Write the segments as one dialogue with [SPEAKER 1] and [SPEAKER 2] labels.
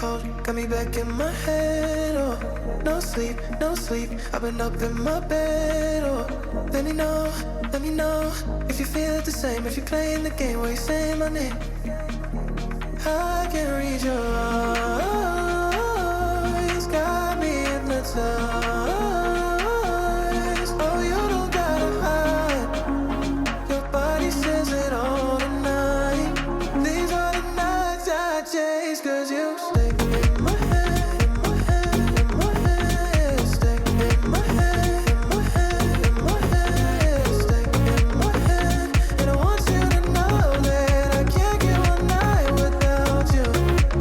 [SPEAKER 1] cold, got me back in my head, oh. No sleep, no sleep, I've been up in my bed, oh. Let me know if you feel the same, if you're playing the game where you're saying my name. I can read your eyes, got me hypnotized. Oh, you don't gotta hide, your body says it all tonight. These are the nights I chase, 'cause you stay in my head, in my head, in my head. Stay in my head, in my head, in my head. Stay in my head, and I want you to know that I can't get one night without you.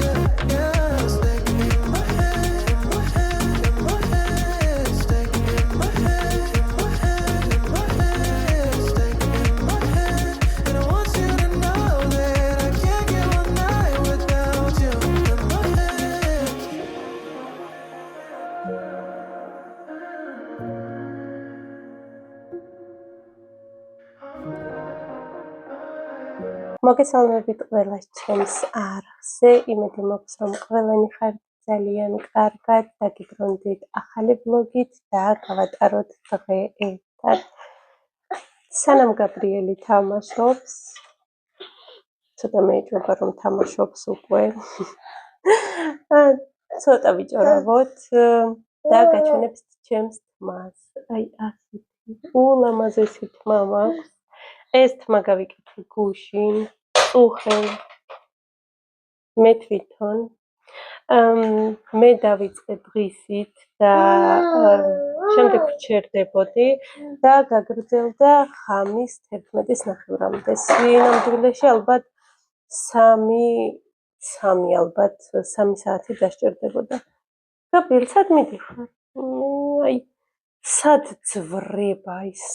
[SPEAKER 1] Yeah, yeah. Stay in my head, in my head, in my head. Stay in my head, in my head, in my head. Stay in my head, and I want you to know that I can't get one night without you. In my head.
[SPEAKER 2] მოგესალმებით ყველას ჩემს არხზე. იმედი მაქვს, რომ ყველანი ხართ ძალიან კარგად და გიბრუნდით ახალი ვლოგით და გავატაროთ დღე ერთად. სანამ გაბრიელი თამაშობს, ცოტა მეეჭვება რომ თამაშობს უკვე. ცოტა ვიჭორავოთ და გაჩვენებთ ჩემს თმას. აი ასეთი ულამაზესი თმა მაქვს. ეს თმა გავიკეთე გუშინ, უხელ მე თვითონ. მე დავიწყე დღისით და შემდეგ ვჩერდებოდი და გაგრძელდა ღამის 11:30-მდე. სინამდვილეში ალბათ 3 ალბათ 3 საათი დასჭირდებოდა. გაბრიელ, სად მიდიხარ? აი, სად ძვრება ის?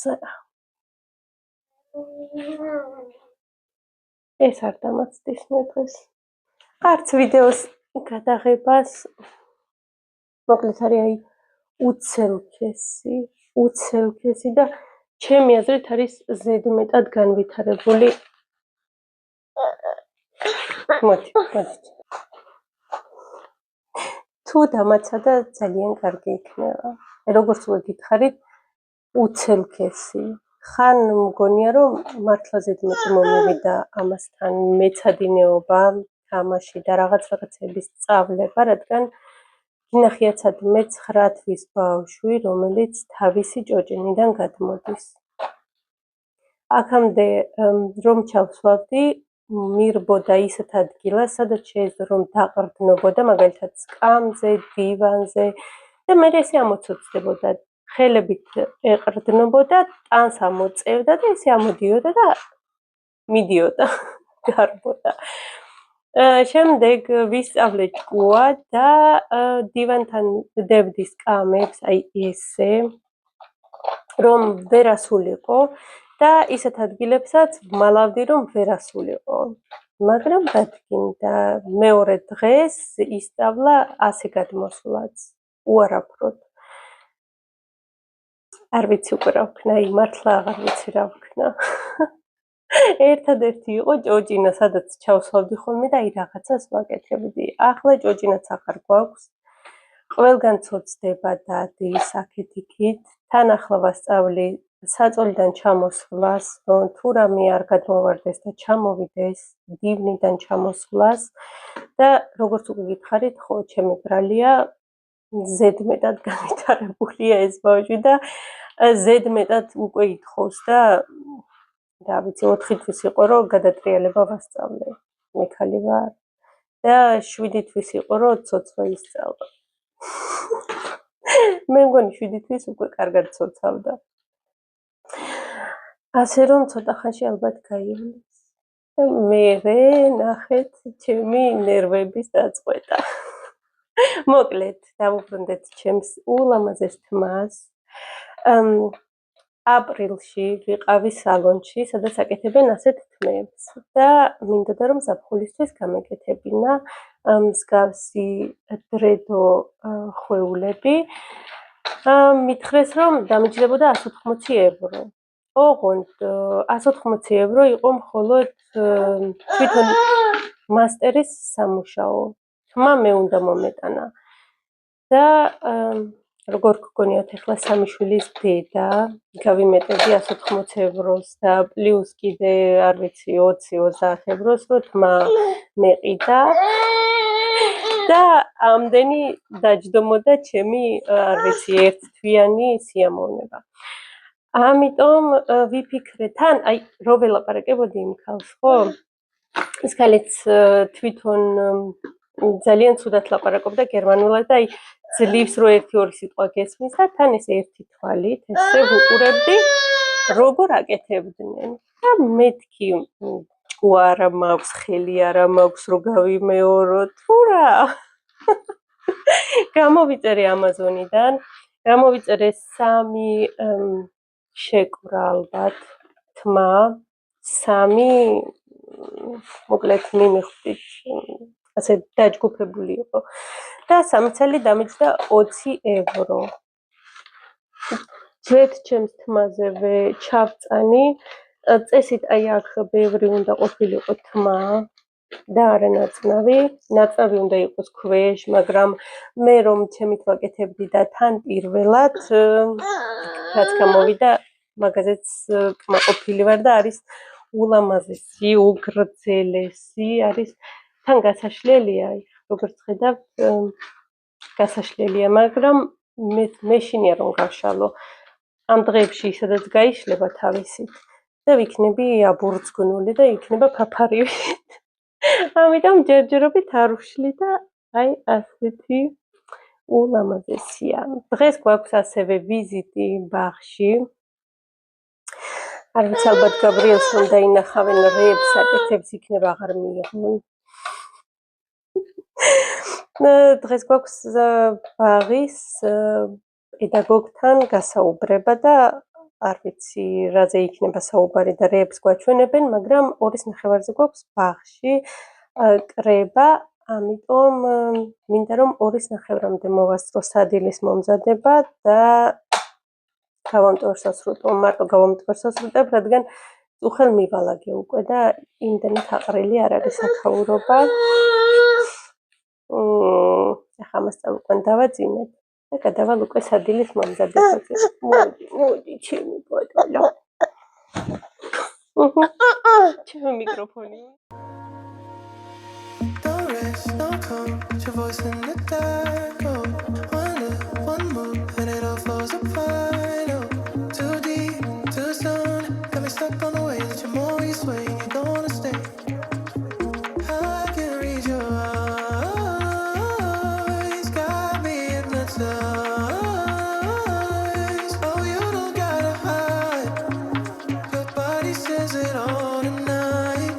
[SPEAKER 2] ეს არ დამაცდის მე დღეს. არც ვიდეოს გადაღებას. მოკლედ არის აი უცელქესი და ჩემი აზრით არის ზედმეტად განვითარებული. მოდი. თუ დამაცადა ძალიან კარგი იქნება. როგორც უკვე გითხარით, უცელქესი. ხან მგონია რომ მართლა ზედმეტი მომივიდა ამასთან მეცადინეობა, თამაში და რაღაცების სწავლება, რადგან გინახიაცად მე 9 თვის ბავშვი, რომელიც თავისი ჭოჭინიდან გადმოდის. აქამდე რომ ჩავსვავდი, მირბოდა ისეთ ადგილას, სადაც შეეძლო რომ დაყრდნობოდა, მაგალითად სკამზე, დივანზე და მე ესე ამოცოცდებოდა. ხელებით ეყრდნობოდა, ტანს ამოწევდა და ესე ამოდიოდა და მიდიოდა, გარბოდა. შემდეგ ვისწავლე ჭკუა და დივანთან ვდებდი სკამებს, აი ესე, რომ ვერ ასულიყო და ისეთ ადგილებსაც ვმალავდი, რომ ვერ ასულიყო. მაგრამ დადგინდა მეორე დღეს ისწავლა ასე გადმოსვლაც, უარაფროდ. არ ვიცი უკვე რა ვქნა, მართლა აღარ ვიცი რა ვქნა. ერთადერთი იყო ჭოჭინა, სადაც ჩავსვავდი ხოლმე და აი რაღაცას ვაკეთებდი. ახლა ჭოჭინაც აღარ გვაქვს. ყველგან ცოცდება დადის აქეთ-იქით. თან ახლა ვასწავლი საწოლიდან ჩამოსვლას, რომ თუ რამე არ გადმოვარდეს და ჩამოვიდეს დივნიდან ჩამოსვლას და როგორც უკვე გითხარით, ხო, ჩემი ბრალია ზედმეტად განვითარებულია ეს ბავშვი და ზედმეტად უკვე ითხოვს და ვიცი 4 თვის იყო რომ გადატრიალება ვასწავლე. მე ხალი ვარ და 7 თვის იყო რომ ცოცვა ისწავლა. მე მგონი 7 თვის უკვე კარგად ცოცავდა. ასე რომ ცოტა ხანში ალბათ გაივლის. მე ნახეთ ჩემი ნერვების დაწყვეტა. მოკლედ, დავუბრუნდეთ ჩემს ულამაზეს თმას. აპრილში ვიყავი სალონში, სადაც აკეთებენ ასეთ თმებს და მინდოდა რომ ზაფხულისთვის გამეკეთებინა მსგავსი დრედო ხვეულები. მითხრეს რომ დამიჯდებოდა 180 ევრო. ოღონდ 180 ევრო იყო მხოლოდ თვითონ მასტერის სამუშაო. თმა მე უნდა მომეტანა და როგორ გქონიათ ახლა სამი შვილის დედა, გავიმეტები 180 ევროს და პლუს კიდე არ ვიცი 20-30 ევროს, რომ თმა მეყიდა და ამდენი დაჯდომოდა ჩემი არ ვიცი ერთთვიანი სიამოვნება. ამიტომ ვიფიქრე თან, აი რო ველაპარაკებოდი იმ ქალს, ხო? ეს ქალიც თვითონ ძალიან ცუდად ლაპარაკობდა გერმანულად და აი ძლივს რო ერთი-ორი სიტყვა გესმის და თან ეს ერთი თვალით ესე ვუყურებდი როგორ აკეთებდნენ. და მეთქი ჭკუა არა მაქვს, ხელი არა მაქვს, რო გავიმეორო თუ რა. გამოვიწერე ამაზონიდან, გამოვიწერე 3 შეკვრა ალბათ თმა, 3 მოკლედ მიმიხვდით ასე დაჯგუფებული იყო და 3 წელი დამეჭდა 20 ევრო. ჯერ ჩემს თმაზევე ჩავწანი, წესით აი აქ ბევრი უნდა ყოფილიყო თმა და არა ნაწნავი, ნაწნავი უნდა იყოს ქვეშ, მაგრამ მე რომ ჩემით ვაკეთებდი და თან პირველად რაც გამოვიდა მაგაზეც კმაყოფილი ვარ და არის ულამაზესი, უგრძელესი, არის თან გასაშლელია, როგორც ხედავთ, გასაშლელია, მაგრამ მეშინია რომ გავშალო. ამ დღეებში სადაც გაიშლება თავისით და ვიქნები აბურძგნული და იქნება ფაფარივი. ამიტომ ჯერჯერობით არ ვშლი და აი ასეთი ულამაზესია. დღეს გვაქვს ასევე ვიზიტი ბაღში. არ ვიცი ალბათ გაბრიელს რომ დაინახავენ რეებს აკეთებს იქნება აღარ მიიღონ. დღეს გვაქვს ბაღის პედაგოგთან გასაუბრება და არ ვიცი რაზე იქნება საუბარი და რეებს გვაჩვენებენ, მაგრამ 2:30-ზე გვაქვს ბაღში კრება, ამიტომ მინდა რომ 2:30-მდე მოვასწრო სადილის მომზადება და გავამტვერსასრუტო, მარტო გავამტვერსასრუტებ, რადგან უხელ მივალაგე უკვე და იმდენად აყრილი არ არის აქაურობა. ახლა ამასწავლ უკვე დავაძინებ და გადავალ უკვე სადილის მომზადებაზე. მოდი, ჩემი ბატონო. ჩემი მიკროფონი.
[SPEAKER 1] Don't rest, don't come, put your voice in the dark. Oh, one look, one move, and it all falls apart. Oh, too deep, too soon. Got me stuck on the way that you're always swaying. You don't wanna stay. I can read your eyes, got me hypnotized. Oh, you don't gotta hide. Your body says it all tonight.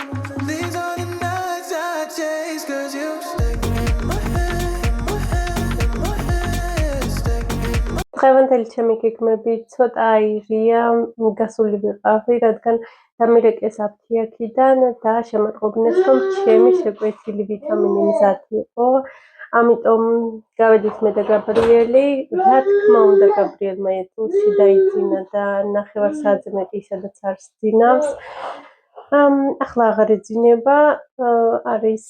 [SPEAKER 1] These are the nights I chase, 'cause you stay in my head, in my head, in my head, stay in my
[SPEAKER 2] დღევანდელი ჩემი გეგმები ცოტა აირია, გასული ვიყავი, რადგან დამირეკეს აფთიაქიდან და შემატყობინეს, რომ ჩემი შეკვეთილი ვიტამინი მზად იყო. ამიტომ გავედით მე და გაბრიელი, რა თქმა უნდა გაბრიელმა ეტუსი დაიძინა და 9 საათზე მეტი სადაც არ სძინავს. ახლა აღარ ეძინება, არის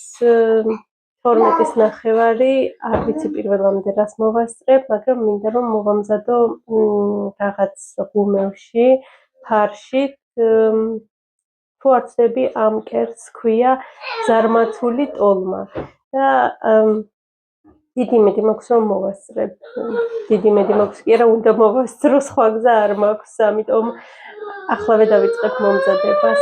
[SPEAKER 2] 12:09, არ ვიცი პირველამდე რას მოვასწრებ, მაგრამ მინდა რომ მოვამზადო რაღაც ღუმელში, ფარშით. თუ არ ვცდები, ამ კერძს ქვია ზარმაცული ტოლმა და დიდი იმედი მაქვს რომ მოვასწრებ. დიდი იმედი მაქვს კი არა, უნდა მოვასწრო, სხვა გზა არ მაქვს, ამიტომ ახლავე დავიწყებ მომზადებას.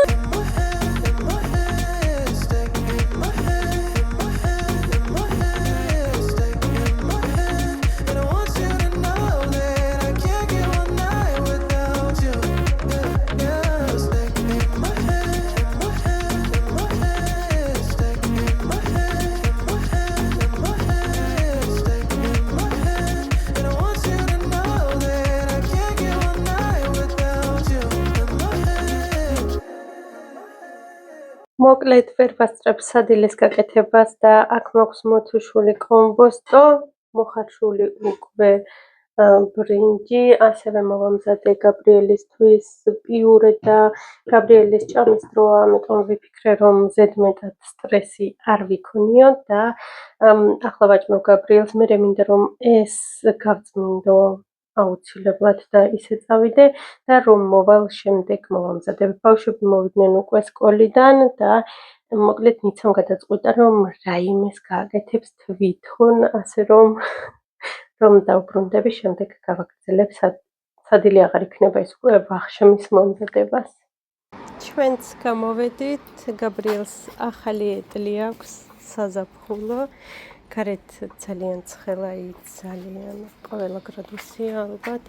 [SPEAKER 2] მოკლედ ვერ ვასწრებ სადილის გაკეთებას და აქ მაქვს მოთუშული კომბოსტო, მოხარშული უკვე ბრინჯი, ასევე მოვამზადე გაბრიელისთვის პიურე და გაბრიელის ჭამის დროა, ამიტომ ვიფიქრე, რომ ზედმეტად სტრესი არ ვიქონიო და ახლა ვაჭმევ გაბრიელს, მერე მინდა რომ ეს გავწმინდო აუცილებლად და ისე წავიდე და რომ მოვალ შემდეგ მოვამზადებ. ბავშვები მოვიდნენ უკვე სკოლიდან და მოკლედ ნიცამ გადაწყვიტა რომ რაიმეს გააკეთებს თვითონ, ასე რომ დავბრუნდები, შემდეგ გავაგრძელებ სადილე აღარ იქნება ეს უკვე ვახშმის მომზადებას. ჩვენც გამოვედით, გაბრიელს ახალი ეტლი აქვს საზაფხულო. გარეთ ძალიან ცხელა, ძალიან ყველა გრადუსია ალბათ.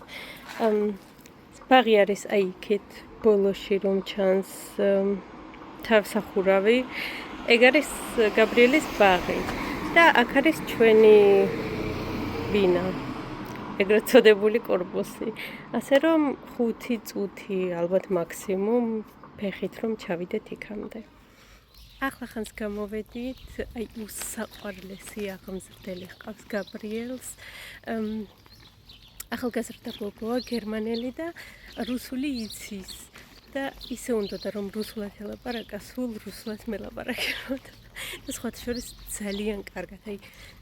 [SPEAKER 2] ბაღი არის აი იქით ბოლოში რომ ჩანს თავსახურავი. ეგ არის გაბრიელის ბაღი და აქ არის ჩვენი ვინა, ეგრეთ წოდებული კორპუსი. ასე რომ 5 წუთი ალბათ მაქსიმუმ ფეხით რომ ჩავიდეთ იქამდე. ახლა ხანს გამოვედით, აი უსაყვარლესი აღმზრდელი ჰყავს გაბრიელს. ახალგაზრდა გოგოა, გერმანელი და რუსული იცის და ისე უნდოდა რომ რუსულად ელაპარაკა, სულ რუსულად მელაპარაკებოდა. და სხვათა შორის ძალიან კარგად, აი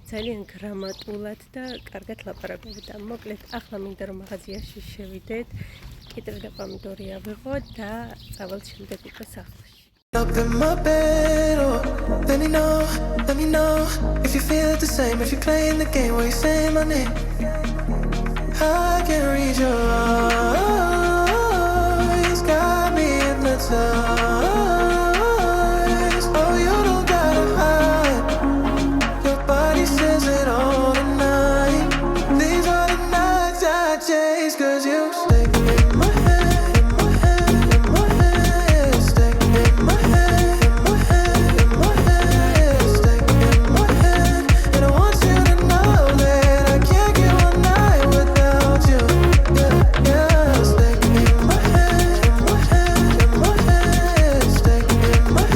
[SPEAKER 2] ძალიან გრამატულად და კარგად ლაპარაკობდა. მოკლედ ახლა მინდა რომ მაღაზიაში შევიდეთ, კიტრი და პომიდორი ავიღო და წავალ შემდეგ უკვე სახლში.
[SPEAKER 1] Up in my bed, oh, let me know if you feel the same, if you're playing the game where you say my name. I can read your eyes, got me hypnotized. Oh, you don't gotta hide, your body says it all tonight. These are the nights I chase, 'cause you stay in my head, in my head, in my head. Stay in my head, in my head, in my head. Stay in my head, and I want you to know that I can't get one night without you. Yeah, yeah. Stay in my head, in my head, in my head. Stay in my head,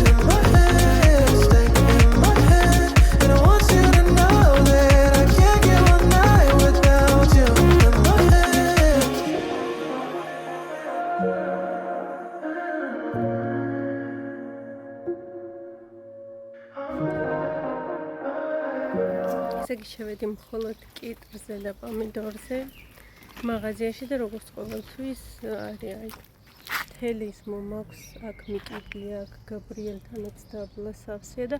[SPEAKER 1] in my head, in my head. Stay in my head, and I want you to know that I can't get one night without you. In my head.
[SPEAKER 2] ესე იგი შევედი მხოლოდ კიტრზე და პომიდორზე მაღაზიაში და როგორც ყოველთვის არის აი თელის მომაქვს, აქ მიკიდია, აქ გაბრიელთანაც დაბლა სავსეა და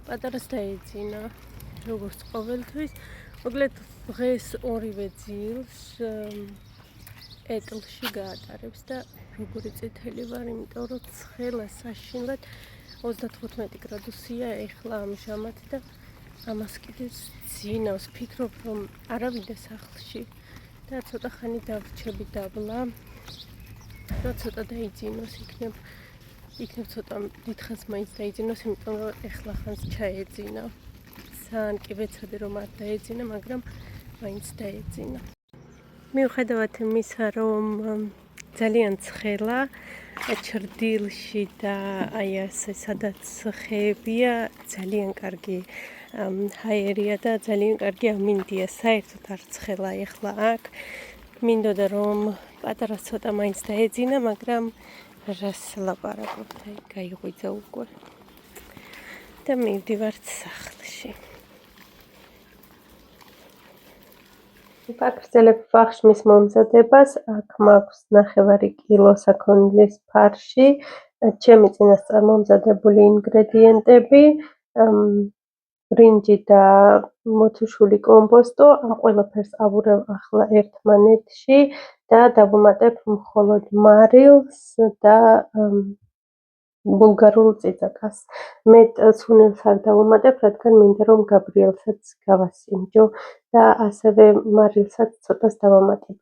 [SPEAKER 2] პატარას დაეძინა როგორც ყოველთვის. მოკლედ დღეს ორივე ძილს ეტლში გაატარებს და როგორი წითელი ვარ, იმიტომ რომ ცხელა საშინლად 35 გრადუსია ეხლა ამჟამად და ამას კიდე ძინავს. ფიქრობ რომ არავიდე სახლში და ცოტა ხანი დავრჩები დაბლა, რომ ცოტა დაიძინოს, იქნებ ცოტა დიდხანს მაინც დაიძინოს, იმიტომ რომ ეხლა ხანს ჩაეძინა. ძალიან კი ვეცადე რომ არ დაეძინა, მაგრამ მაინც დაეძინა. მიუხედავად იმისა, რომ ძალიან ცხელა ჩრდილში და აი ასე სადაც ხეებია, ძალიან კარგი ჰაერია და ძალიან კარგი ამინდია. საერთოდ არ ცხელა ეხლა აქ. მინდოდა რომ პატარა ცოტა მაინც დაეძინა, მაგრამ რას ლაპარაკობთ, აი გაიღვიძა უკვე. და მივდივართ სახლში. ვაგრძელებ ვახშმის მომზადებას. აქ მაქვს 9 კილო საქონლის ფარში, ჩემი წინასწარ მომზადებული ინგრედიენტები, ბრინჯი და მოცუშული კომპოსტო. ამ ყველაფერს ავურევ ახლა ერთმანეთში და დავუმატებ მხოლოდ მარილს და ბულგარულ წიწაკას. მეტ სუნელს არ დავუმატებ, რადგან მინდა რომ გაბრიელსაც გავასინჯო და ასევე მარილსაც ცოტას დავამატებ.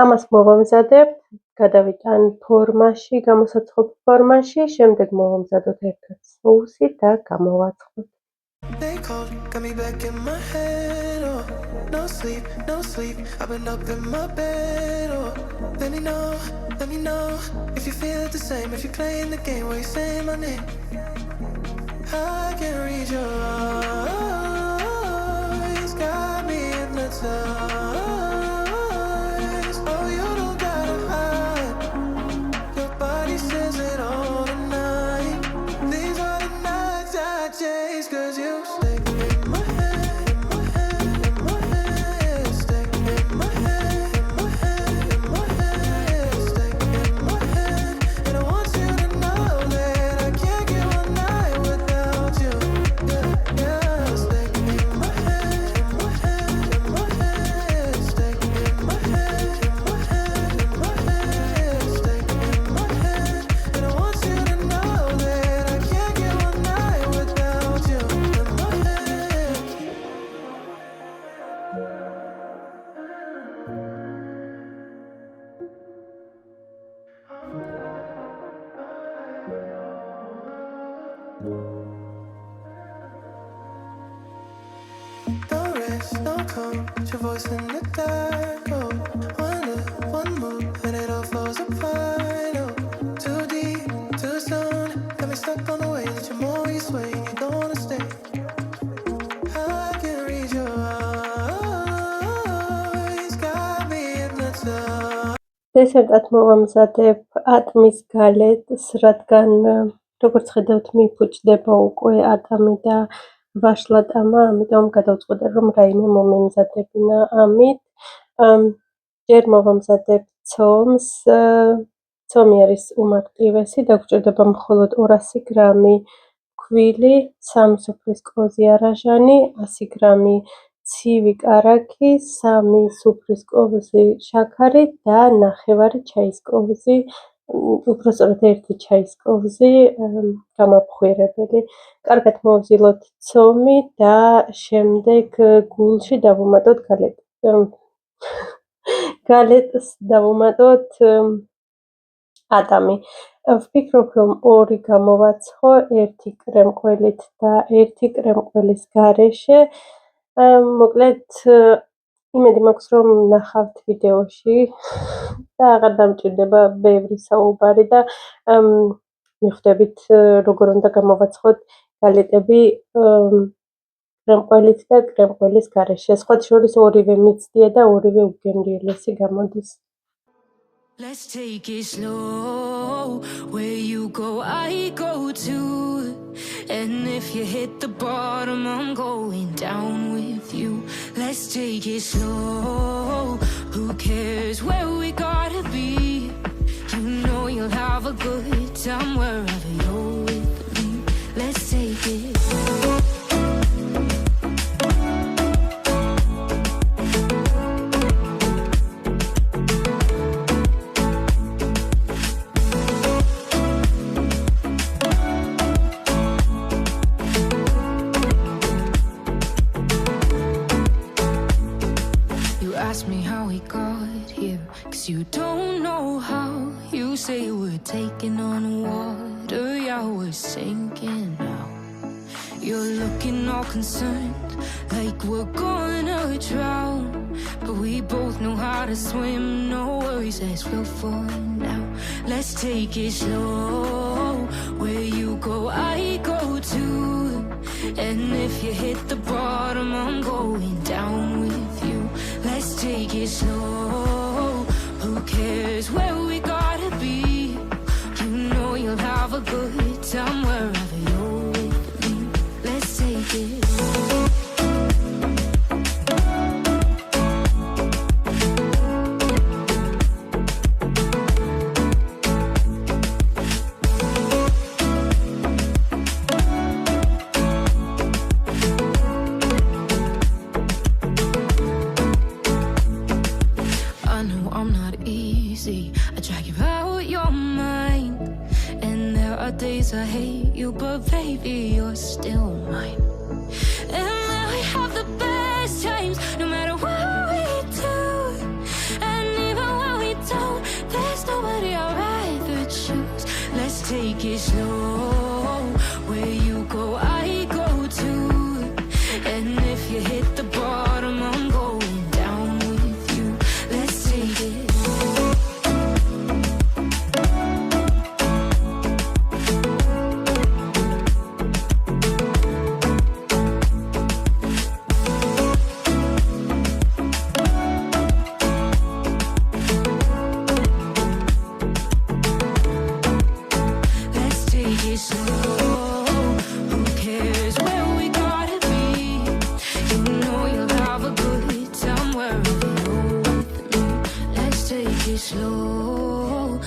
[SPEAKER 2] ამას მოვამზადებ, გადავიტან ფორმაში, გამოსაცხობ ფორმაში, შემდეგ მოვამზადოთ ერთად соуსი და გამოვაცხოთ.
[SPEAKER 1] They called, got me back in my head, oh. No sleep, I've been up in my bed, oh. Let me know if you feel the same, if you're playing the game where you say my name. I can read your eyes, got me come, put your voice in the dark. Oh, one move, and it all falls apart. Oh, too deep, too soon. Got me stuck on the way that you're more you sway, and you don't wanna stay. I can read your eyes, got me hypnotized.
[SPEAKER 2] დესერტად მოვამზადებ ატმის გალეტს, რადგან როგორც ხედავთ მიფუჭდება უკვე ატამი და ვაშლატამა, ამიტომ გადავწყვიტე რომ რაიმე მომემზადებინა ამით. ჯერ მოვამზადებ ცომს, ცომი არის უმარტივესი, დაგვრჩება მხოლოდ 200 გრამი ქვილი, 3 სუფრის კოზი არაჟანი, 100 გრამი ცივი კარაქი, 3 სუფრის კოვზი შაქარი და 9 ჩაის კოვზი, უпростоრად 1 ჩაის კოვზი გამაფხვირებელი. კარგად მოვზილოთ ცომი და შემდეგ გულში დავუმატოთ გალეტს დავუმატოთ ატამი. ვფიქრობ რომ 2 გამოვაცხო 1 კრემყველით და 1 კრემყველის გარეშე. მოკლედ იმედი მაქვს რომ ნახავთ ვიდეოში და აღარ დამჭირდება ბევრი საუბარი და მიხვდებით როგორ უნდა გამოვაცხოთ გალეტები კრემყველით და კრემყველის გარეშე. სხვათა შორის ორივე მიცდია და ორივე უგემრიელესი გამოდის.
[SPEAKER 3] Let's take it slow. Where you go, I go too. And if you hit the bottom, I'm going down with you. Let's take it slow. Who cares where we gotta be? You know you'll have a good time wherever you're with me. Let's take it slow. Ask me how we got here, 'cause you don't know how. You say we're taking on water, yeah, we're sinking now. You're looking all concerned, like we're gonna drown. But we both know how to swim, no worries as we'll fall now. Let's take it slow. Where you go, I go too. And if you hit the bottom, I'm going down with you. Let's take it slow. Who cares where we gotta be? You know you'll have a good time wherever you're with me. Let's take it slow. I drag you out your mind, and there are days I hate you, but baby, you're still mine. And now we have the best times, no matter what we do. And even when we don't, there's nobody I'd rather choose. Let's take it slow. Where you go, I go too. And if you hit the bottom, I'm going down with you. Let's take it. Slow,